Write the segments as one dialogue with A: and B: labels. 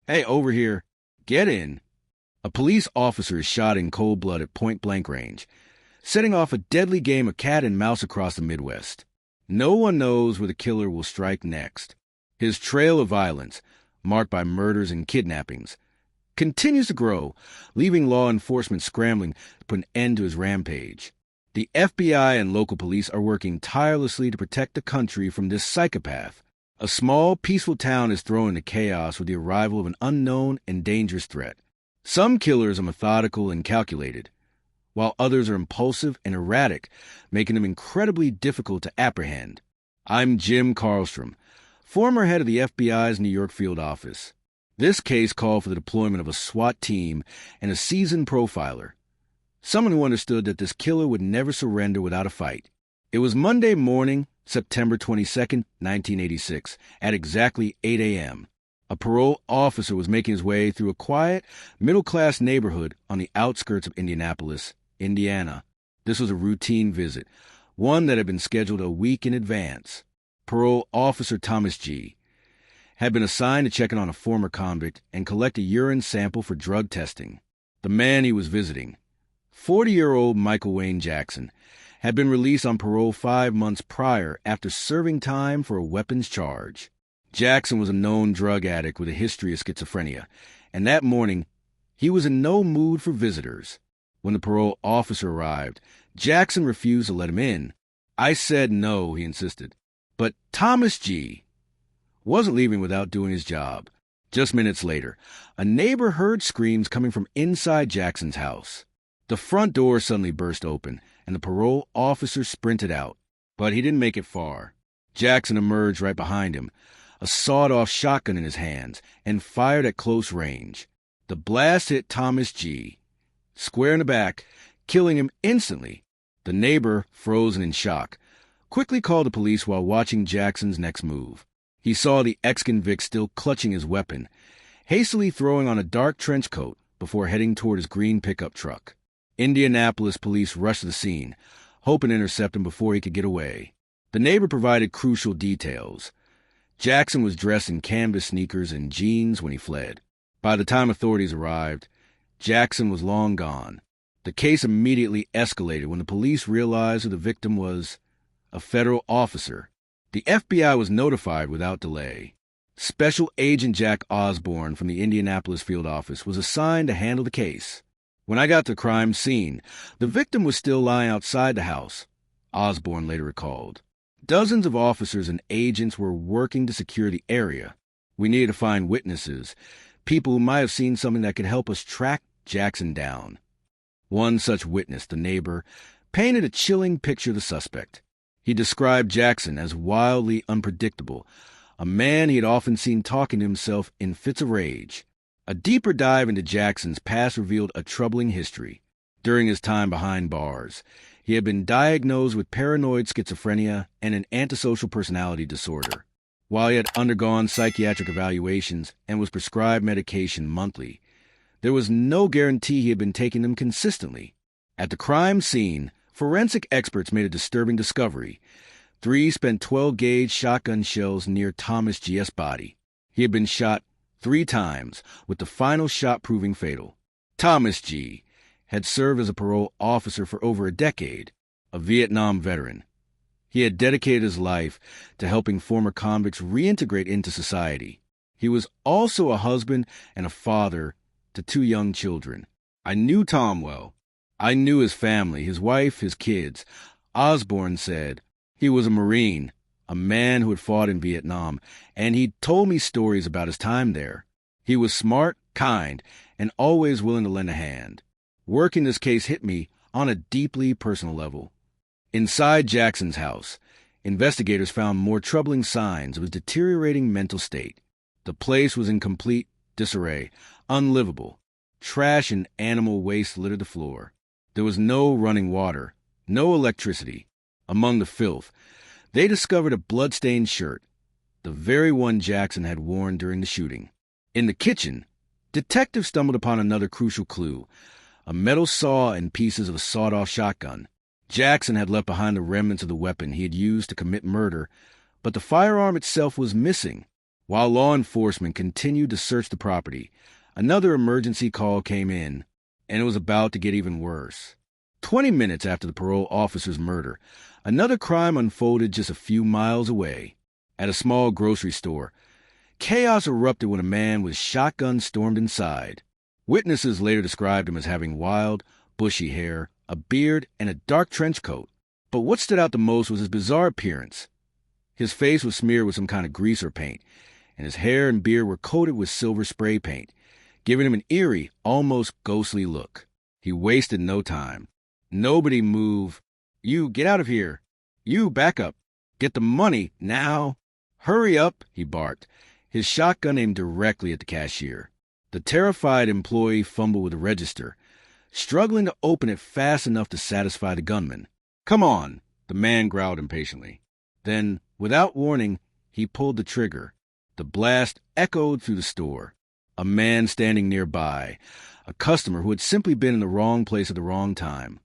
A: Hey, over here. Get in. A police officer is shot in cold blood at point-blank range, setting off a deadly game of cat and mouse across the Midwest. No one knows where the killer will strike next. His trail of violence, marked by murders and kidnappings, continues to grow, leaving law enforcement scrambling to put an end to his rampage. The FBI and local police are working tirelessly to protect the country from this psychopath. A small, peaceful town is thrown into chaos with the arrival of an unknown and dangerous threat. Some killers are methodical and calculated, while others are impulsive and erratic, making them incredibly difficult to apprehend. I'm Jim Carlstrom, former head of the FBI's New York field office. This case called for the deployment of a SWAT team and a seasoned profiler, someone who understood that this killer would never surrender without a fight. It was Monday morning, September 22nd, 1986, at exactly 8 a.m. A parole officer was making his way through a quiet, middle-class neighborhood on the outskirts of Indianapolis, Indiana. This was a routine visit, one that had been scheduled a week in advance. Parole officer Thomas G. had been assigned to check in on a former convict and collect a urine sample for drug testing. The man he was visiting, 40-year-old Michael Wayne Jackson, had been released on parole 5 months prior after serving time for a weapons charge. Jackson was a known drug addict with a history of schizophrenia, and that morning, he was in no mood for visitors. When the parole officer arrived, Jackson refused to let him in. "I said no," he insisted. But Thomas G. wasn't leaving without doing his job. Just minutes later, a neighbor heard screams coming from inside Jackson's house. The front door suddenly burst open, and the parole officer sprinted out. But he didn't make it far. Jackson emerged right behind him, a sawed-off shotgun in his hands, and fired at close range. The blast hit Thomas G. square in the back, killing him instantly. The neighbor, frozen in shock, quickly called the police while watching Jackson's next move. He saw the ex-convict still clutching his weapon, hastily throwing on a dark trench coat before heading toward his green pickup truck. Indianapolis police rushed to the scene, hoping to intercept him before he could get away. The neighbor provided crucial details. Jackson was dressed in canvas sneakers and jeans when he fled. By the time authorities arrived, Jackson was long gone. The case immediately escalated when the police realized who the victim was: a federal officer. The FBI was notified without delay. Special Agent Jack Osborne from the Indianapolis field office was assigned to handle the case. "When I got to the crime scene, the victim was still lying outside the house," Osborne later recalled. "Dozens of officers and agents were working to secure the area. We needed to find witnesses, people who might have seen something that could help us track Jackson down." One such witness, the neighbor, painted a chilling picture of the suspect. He described Jackson as wildly unpredictable, a man he had often seen talking to himself in fits of rage. A deeper dive into Jackson's past revealed a troubling history. During his time behind bars, he had been diagnosed with paranoid schizophrenia and an antisocial personality disorder. While he had undergone psychiatric evaluations and was prescribed medication monthly, there was no guarantee he had been taking them consistently. At the crime scene, forensic experts made a disturbing discovery. 3 spent 12-gauge shotgun shells near Thomas G.'s body. He had been shot 3 times, with the final shot proving fatal. Thomas G. had served as a parole officer for over a decade, a Vietnam veteran. He had dedicated his life to helping former convicts reintegrate into society. He was also a husband and a father to 2 young children. "I knew Tom well. I knew his family, his wife, his kids," Osborne said. "He was a Marine, a man who had fought in Vietnam, and he'd told me stories about his time there. He was smart, kind, and always willing to lend a hand. Working this case hit me on a deeply personal level." Inside Jackson's house, investigators found more troubling signs of his deteriorating mental state. The place was in complete disarray, unlivable. Trash and animal waste littered the floor. There was no running water, no electricity. Among the filth, they discovered a blood-stained shirt, the very one Jackson had worn during the shooting. In the kitchen, detectives stumbled upon another crucial clue: a metal saw and pieces of a sawed-off shotgun. Jackson had left behind the remnants of the weapon he had used to commit murder, but the firearm itself was missing. While law enforcement continued to search the property, another emergency call came in, and it was about to get even worse. 20 minutes after the parole officer's murder, another crime unfolded just a few miles away. At a small grocery store, chaos erupted when a man with shotgun stormed inside. Witnesses later described him as having wild, bushy hair, a beard, and a dark trench coat. But what stood out the most was his bizarre appearance. His face was smeared with some kind of grease or paint, and his hair and beard were coated with silver spray paint, giving him an eerie, almost ghostly look. He wasted no time. Nobody move. You, get out of here. You, back up. Get the money, now. Hurry up, he barked, his shotgun aimed directly at the cashier. The terrified employee fumbled with the register, struggling to open it fast enough to satisfy the gunman. Come on, the man growled impatiently. Then, without warning, he pulled the trigger. The blast echoed through the store. A man standing nearby, a customer who had simply been in the wrong place at the wrong time,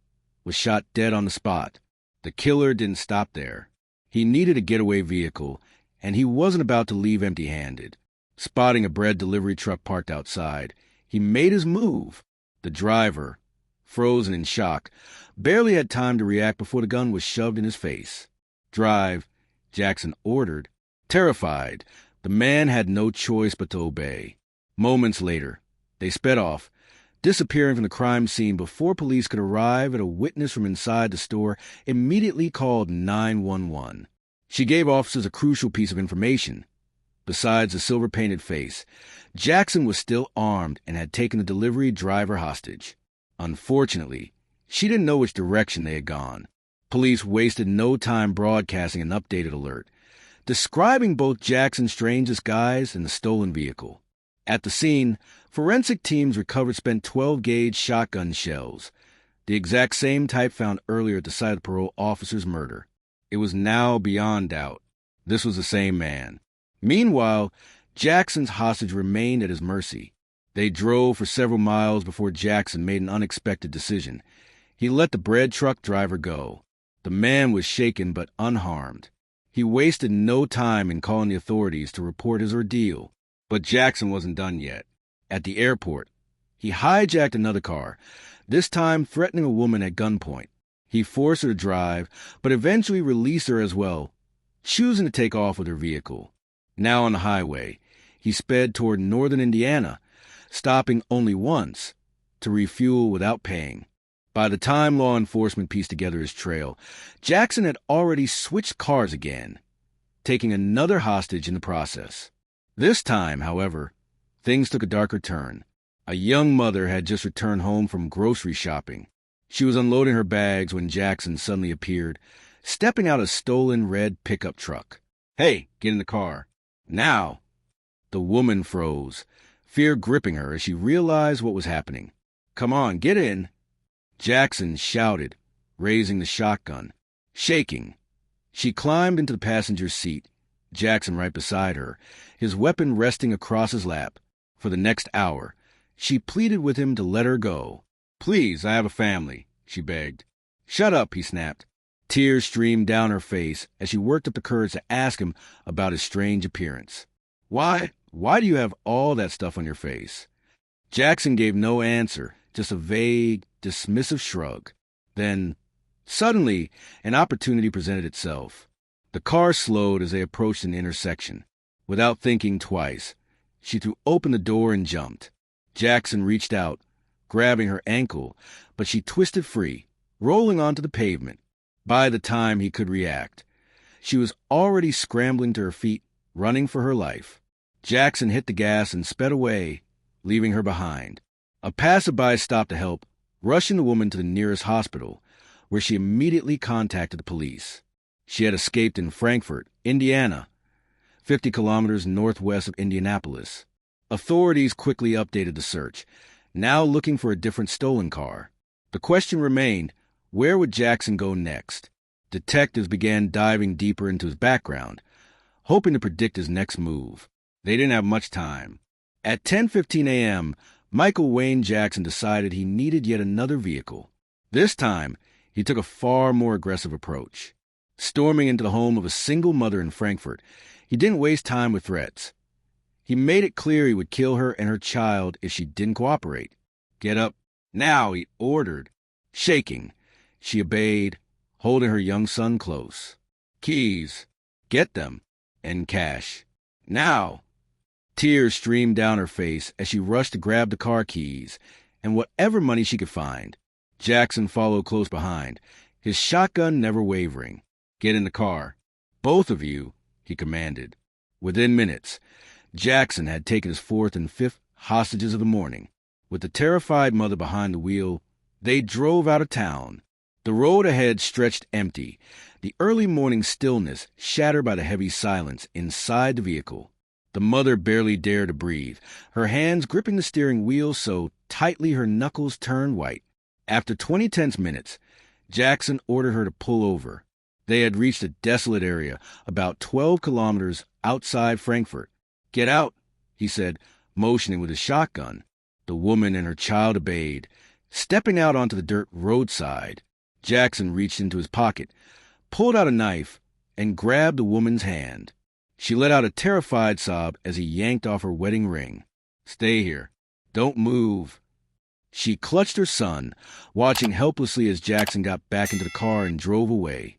A: was shot dead on the spot. The killer didn't stop there. He needed a getaway vehicle, and he wasn't about to leave empty-handed. Spotting a bread delivery truck parked outside, he made his move. The driver, frozen in shock, barely had time to react before the gun was shoved in his face. Drive, Jackson ordered. Terrified, the man had no choice but to obey. Moments later, they sped off, disappearing from the crime scene before police could arrive. At a witness from inside the store immediately called 911. She gave officers a crucial piece of information. Besides the silver-painted face, Jackson was still armed and had taken the delivery driver hostage. Unfortunately, she didn't know which direction they had gone. Police wasted no time broadcasting an updated alert, describing both Jackson's strange disguise and the stolen vehicle. At the scene, forensic teams recovered spent 12-gauge shotgun shells, the exact same type found earlier at the site of the parole officer's murder. It was now beyond doubt. This was the same man. Meanwhile, Jackson's hostage remained at his mercy. They drove for several miles before Jackson made an unexpected decision. He let the bread truck driver go. The man was shaken but unharmed. He wasted no time in calling the authorities to report his ordeal. But Jackson wasn't done yet. At the airport, he hijacked another car, this time threatening a woman at gunpoint. He forced her to drive, but eventually released her as well, choosing to take off with her vehicle. Now on the highway, he sped toward northern Indiana, stopping only once to refuel without paying. By the time law enforcement pieced together his trail, Jackson had already switched cars again, taking another hostage in the process. This time, however, things took a darker turn. A young mother had just returned home from grocery shopping. She was unloading her bags when Jackson suddenly appeared, stepping out a stolen red pickup truck. "Hey, get in the car. Now!" The woman froze, fear gripping her as she realized what was happening. "Come on, get in!" Jackson shouted, raising the shotgun. Shaking, she climbed into the passenger seat, Jackson right beside her, his weapon resting across his lap. For the next hour, she pleaded with him to let her go. "Please, I have a family," she begged. "Shut up," he snapped. Tears streamed down her face as she worked up the courage to ask him about his strange appearance. Why do you have all that stuff on your face?" Jackson gave no answer, just a vague, dismissive shrug. Then, suddenly, an opportunity presented itself. The car slowed as they approached an intersection. Without thinking twice, she threw open the door and jumped. Jackson reached out, grabbing her ankle, but she twisted free, rolling onto the pavement. By the time he could react, she was already scrambling to her feet, running for her life. Jackson hit the gas and sped away, leaving her behind. A passerby stopped to help, rushing the woman to the nearest hospital, where she immediately contacted the police. She had escaped in Frankfort, Indiana, 50 kilometers northwest of Indianapolis. Authorities quickly updated the search, now looking for a different stolen car. The question remained, where would Jackson go next? Detectives began diving deeper into his background, hoping to predict his next move. They didn't have much time. At 10:15 a.m., Michael Wayne Jackson decided he needed yet another vehicle. This time, he took a far more aggressive approach. Storming into the home of a single mother in Frankfort, he didn't waste time with threats. He made it clear he would kill her and her child if she didn't cooperate. "Get up now," he ordered. Shaking, she obeyed, holding her young son close. "Keys. Get them. And cash. Now." Tears streamed down her face as she rushed to grab the car keys and whatever money she could find. Jackson followed close behind, his shotgun never wavering. "Get in the car. Both of you," he commanded. Within minutes, Jackson had taken his fourth and fifth hostages of the morning. With the terrified mother behind the wheel, they drove out of town. The road ahead stretched empty, the early morning stillness shattered by the heavy silence inside the vehicle. The mother barely dared to breathe, her hands gripping the steering wheel so tightly her knuckles turned white. After 20 tense minutes, Jackson ordered her to pull over. They had reached a desolate area about 12 kilometers outside Frankfurt. "Get out," he said, motioning with his shotgun. The woman and her child obeyed. Stepping out onto the dirt roadside, Jackson reached into his pocket, pulled out a knife, and grabbed the woman's hand. She let out a terrified sob as he yanked off her wedding ring. "Stay here. Don't move." She clutched her son, watching helplessly as Jackson got back into the car and drove away,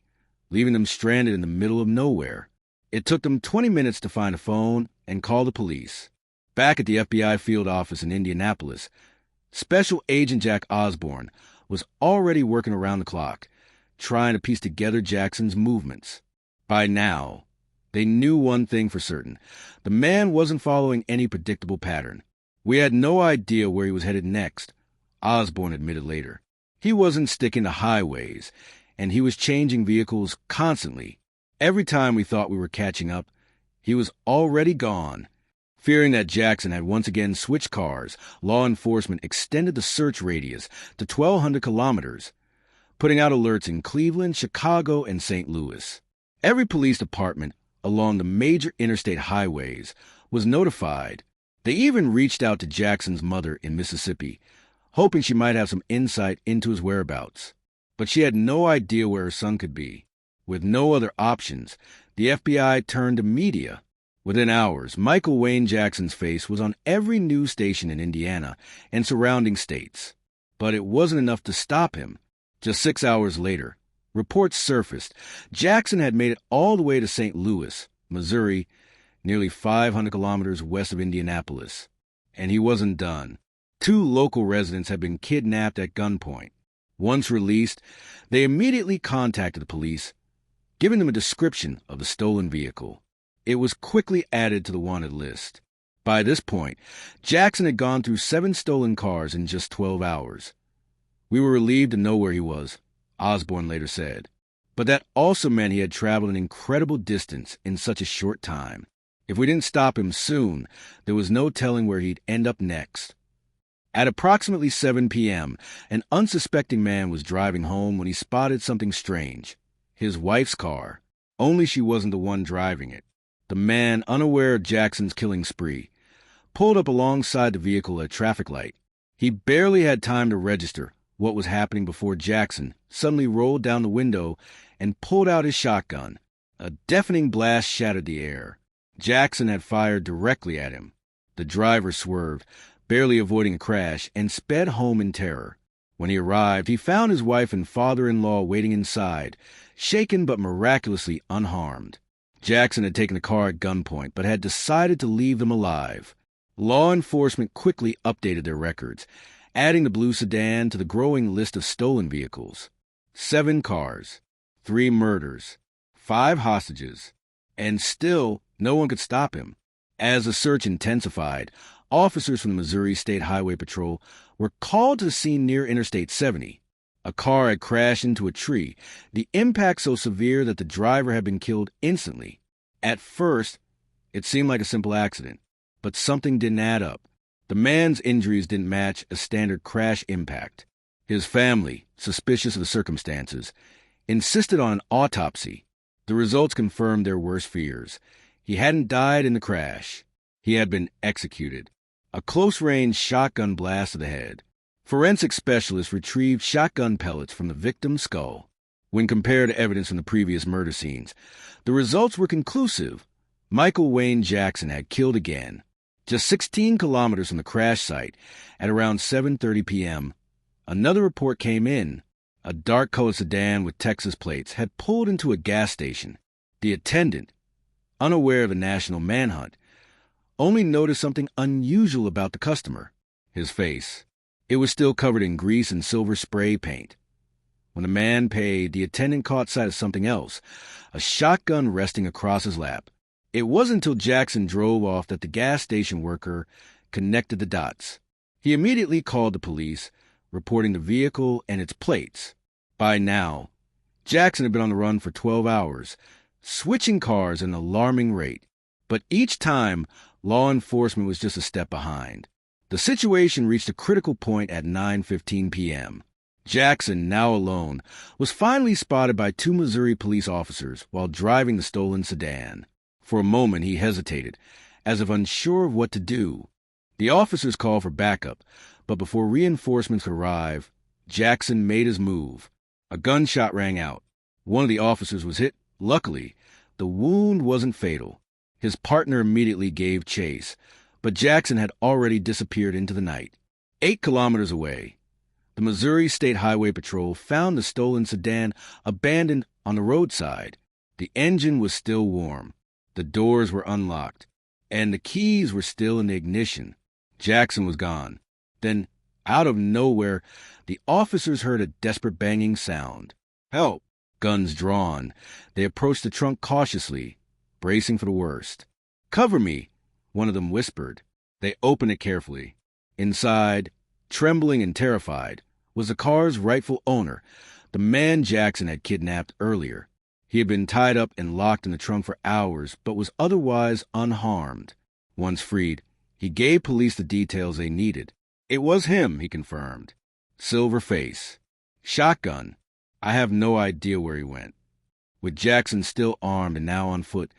A: leaving them stranded in the middle of nowhere. It took them 20 minutes to find a phone and call the police. Back at the FBI field office in Indianapolis, Special Agent Jack Osborne was already working around the clock, trying to piece together Jackson's movements. By now, they knew one thing for certain. The man wasn't following any predictable pattern. "We had no idea where he was headed next," Osborne admitted later. "He wasn't sticking to highways, and he was changing vehicles constantly. Every time we thought we were catching up, he was already gone." Fearing that Jackson had once again switched cars, law enforcement extended the search radius to 1,200 kilometers, putting out alerts in Cleveland, Chicago, and St. Louis. Every police department along the major interstate highways was notified. They even reached out to Jackson's mother in Mississippi, hoping she might have some insight into his whereabouts. But she had no idea where her son could be. With no other options, the FBI turned to media. Within hours, Michael Wayne Jackson's face was on every news station in Indiana and surrounding states. But it wasn't enough to stop him. Just 6 hours later, reports surfaced. Jackson had made it all the way to St. Louis, Missouri, nearly 500 kilometers west of Indianapolis. And he wasn't done. 2 local residents had been kidnapped at gunpoint. Once released, they immediately contacted the police, giving them a description of the stolen vehicle. It was quickly added to the wanted list. By this point, Jackson had gone through 7 stolen cars in just 12 hours. "We were relieved to know where he was," Osborne later said. But that also meant he had traveled an incredible distance in such a short time. If we didn't stop him soon, there was no telling where he'd end up next. At approximately 7 p.m., an unsuspecting man was driving home when he spotted something strange. His wife's car, only she wasn't the one driving it. The man, unaware of Jackson's killing spree, pulled up alongside the vehicle at a traffic light. He barely had time to register what was happening before Jackson suddenly rolled down the window and pulled out his shotgun. A deafening blast shattered the air. Jackson had fired directly at him. The driver swerved, barely avoiding a crash, and sped home in terror. When he arrived, he found his wife and father-in-law waiting inside, shaken but miraculously unharmed. Jackson had taken the car at gunpoint, but had decided to leave them alive. Law enforcement quickly updated their records, adding the blue sedan to the growing list of stolen vehicles. 7 cars, 3 murders, 5 hostages, and still no one could stop him. As the search intensified, officers from the Missouri State Highway Patrol were called to the scene near Interstate 70. A car had crashed into a tree, the impact so severe that the driver had been killed instantly. At first, it seemed like a simple accident, but something didn't add up. The man's injuries didn't match a standard crash impact. His family, suspicious of the circumstances, insisted on an autopsy. The results confirmed their worst fears. He hadn't died in the crash. He had been executed. A close-range shotgun blast to the head. Forensic specialists retrieved shotgun pellets from the victim's skull. When compared to evidence from the previous murder scenes, the results were conclusive. Michael Wayne Jackson had killed again. Just 16 kilometers from the crash site, at around 7:30 p.m., another report came in. A dark-colored sedan with Texas plates had pulled into a gas station. The attendant, unaware of the national manhunt, only noticed something unusual about the customer: his face. It was still covered in grease and silver spray paint. When the man paid, the attendant caught sight of something else: a shotgun resting across his lap. It wasn't until Jackson drove off that the gas station worker connected the dots. He immediately called the police, reporting the vehicle and its plates. By now, Jackson had been on the run for 12 hours, switching cars at an alarming rate. But each time, law enforcement was just a step behind. The situation reached a critical point at 9:15 p.m. Jackson, now alone, was finally spotted by 2 Missouri police officers while driving the stolen sedan. For a moment, he hesitated, as if unsure of what to do. The officers called for backup, but before reinforcements could arrive, Jackson made his move. A gunshot rang out. One of the officers was hit. Luckily, the wound wasn't fatal. His partner immediately gave chase, but Jackson had already disappeared into the night. 8 kilometers away, the Missouri State Highway Patrol found the stolen sedan abandoned on the roadside. The engine was still warm. The doors were unlocked, and the keys were still in the ignition. Jackson was gone. Then, out of nowhere, the officers heard a desperate banging sound. Help! Guns drawn, they approached the trunk cautiously, bracing for the worst. Cover me, one of them whispered. They opened it carefully. Inside, trembling and terrified, was the car's rightful owner, the man Jackson had kidnapped earlier. He had been tied up and locked in the trunk for hours, but was otherwise unharmed. Once freed, he gave police the details they needed. It was him, he confirmed. Silver face. Shotgun. I have no idea where he went. With Jackson still armed and now on foot,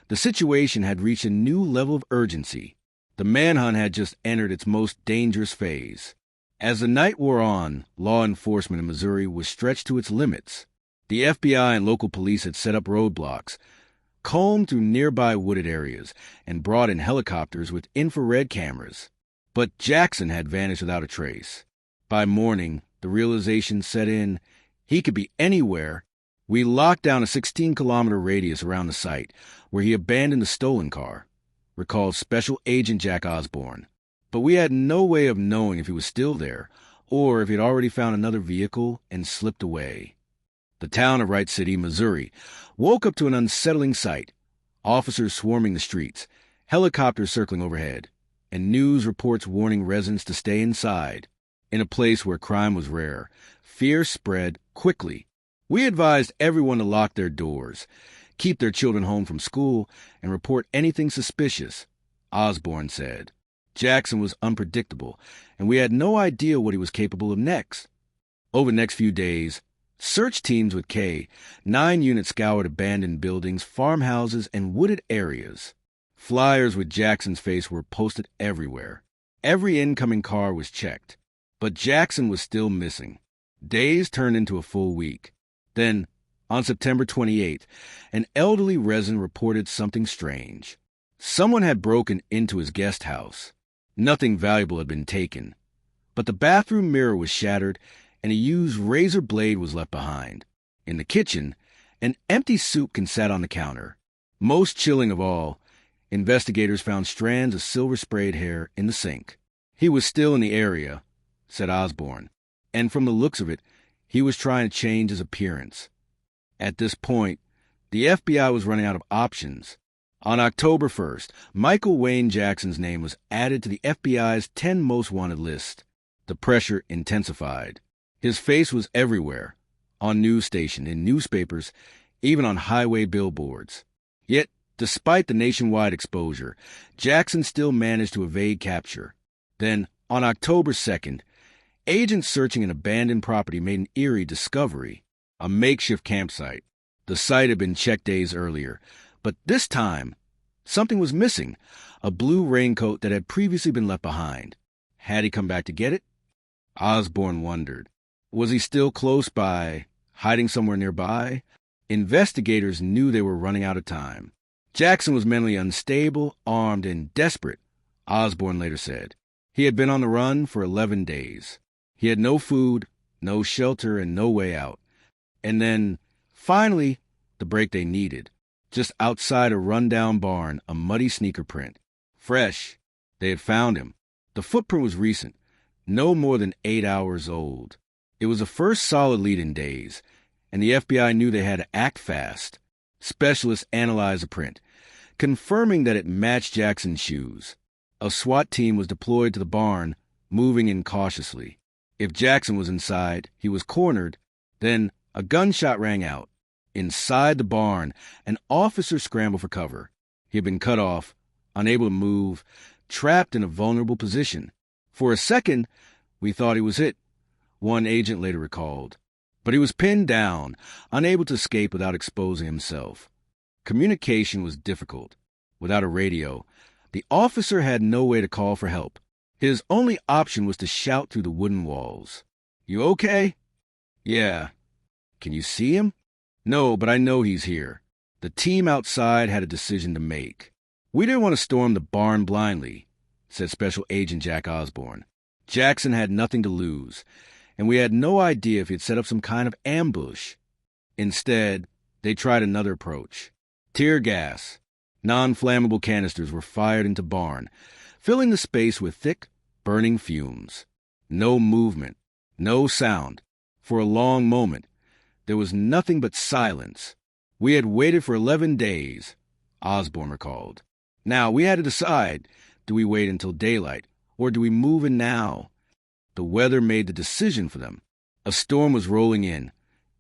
A: the situation had reached a new level of urgency. The manhunt had just entered its most dangerous phase. As the night wore on, law enforcement in Missouri was stretched to its limits. The FBI and local police had set up roadblocks, combed through nearby wooded areas, and brought in helicopters with infrared cameras. But Jackson had vanished without a trace. By morning, the realization set in: he could be anywhere. We locked down a 16-kilometer radius around the site, where he abandoned the stolen car, recalled Special Agent Jack Osborne. But we had no way of knowing if he was still there, or if he had already found another vehicle and slipped away. The town of Wright City, Missouri, woke up to an unsettling sight: officers swarming the streets, helicopters circling overhead, and news reports warning residents to stay inside. In a place where crime was rare, fear spread quickly. We advised everyone to lock their doors, keep their children home from school, and report anything suspicious, Osborne said. Jackson was unpredictable, and we had no idea what he was capable of next. Over the next few days, search teams with K, 9 units scoured abandoned buildings, farmhouses, and wooded areas. Flyers with Jackson's face were posted everywhere. Every incoming car was checked. But Jackson was still missing. Days turned into a full week. Then, on September 28th, an elderly resident reported something strange. Someone had broken into his guest house. Nothing valuable had been taken, but the bathroom mirror was shattered and a used razor blade was left behind. In the kitchen, an empty soup can sat on the counter. Most chilling of all, investigators found strands of silver-sprayed hair in the sink. He was still in the area, said Osborne, and from the looks of it, he was trying to change his appearance. At this point, the FBI was running out of options. On October 1st, Michael Wayne Jackson's name was added to the FBI's 10 most wanted list. The pressure intensified. His face was everywhere, on news stations, in newspapers, even on highway billboards. Yet, despite the nationwide exposure, Jackson still managed to evade capture. Then, on October 2nd, agents searching an abandoned property made an eerie discovery: a makeshift campsite. The site had been checked days earlier, but this time, something was missing: a blue raincoat that had previously been left behind. Had he come back to get it? Osborne wondered. Was he still close by, hiding somewhere nearby? Investigators knew they were running out of time. Jackson was mentally unstable, armed, and desperate, Osborne later said. He had been on the run for 11 days. He had no food, no shelter, and no way out. And then, finally, the break they needed. Just outside a rundown barn, a muddy sneaker print. Fresh. They had found him. The footprint was recent, no more than 8 hours old. It was the first solid lead in days, and the FBI knew they had to act fast. Specialists analyzed the print, confirming that it matched Jackson's shoes. A SWAT team was deployed to the barn, moving in cautiously. If Jackson was inside, he was cornered. Then a gunshot rang out. Inside the barn, an officer scrambled for cover. He had been cut off, unable to move, trapped in a vulnerable position. For a second, we thought he was hit, one agent later recalled. But he was pinned down, unable to escape without exposing himself. Communication was difficult. Without a radio, the officer had no way to call for help. His only option was to shout through the wooden walls. "You okay?" "Yeah." "Can you see him?" "No, but I know he's here." The team outside had a decision to make. "We didn't want to storm the barn blindly," said Special Agent Jack Osborne. "Jackson had nothing to lose, and we had no idea if he'd set up some kind of ambush." Instead, they tried another approach. Tear gas. Non-flammable canisters were fired into barn, filling the space with thick, burning fumes. No movement, no sound. For a long moment, there was nothing but silence. "We had waited for 11 days, Osborne recalled. "Now, we had to decide, do we wait until daylight, or do we move in now?" The weather made the decision for them. A storm was rolling in,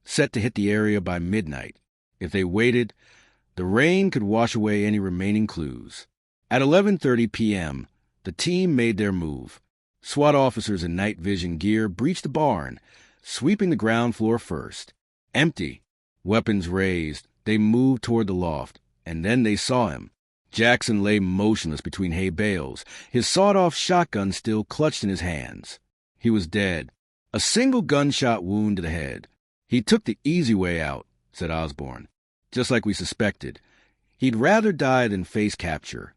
A: set to hit the area by midnight. If they waited, the rain could wash away any remaining clues. At 11:30 p.m., the team made their move. SWAT officers in night vision gear breached the barn, sweeping the ground floor first. Empty. Weapons raised, they moved toward the loft, and then they saw him. Jackson lay motionless between hay bales, his sawed-off shotgun still clutched in his hands. He was dead. A single gunshot wound to the head. "He took the easy way out," said Osborne. "Just like we suspected. He'd rather die than face capture."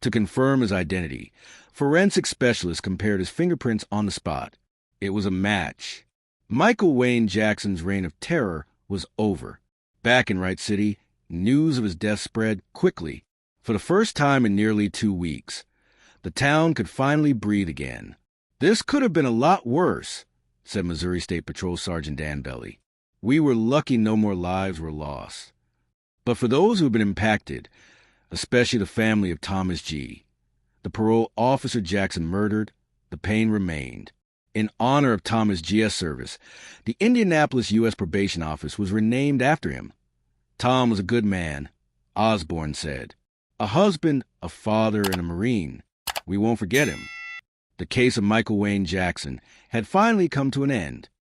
A: To confirm his identity, forensic specialists compared his fingerprints on the spot. It was a match. Michael Wayne Jackson's reign of terror was over. Back in Wright City, news of his death spread quickly. For the first time in nearly 2 weeks, the town could finally breathe again. "This could have been a lot worse," said Missouri State Patrol Sergeant Dan Belly. "We were lucky no more lives were lost." But for those who have been impacted, especially the family of Thomas G., the parole officer Jackson murdered, the pain remained. In honor of Thomas G.'s service, the Indianapolis U.S. Probation Office was renamed after him. "Tom was a good man," Osborne said. "A husband, a father, and a Marine. We won't forget him." The case of Michael Wayne Jackson had finally come to an end.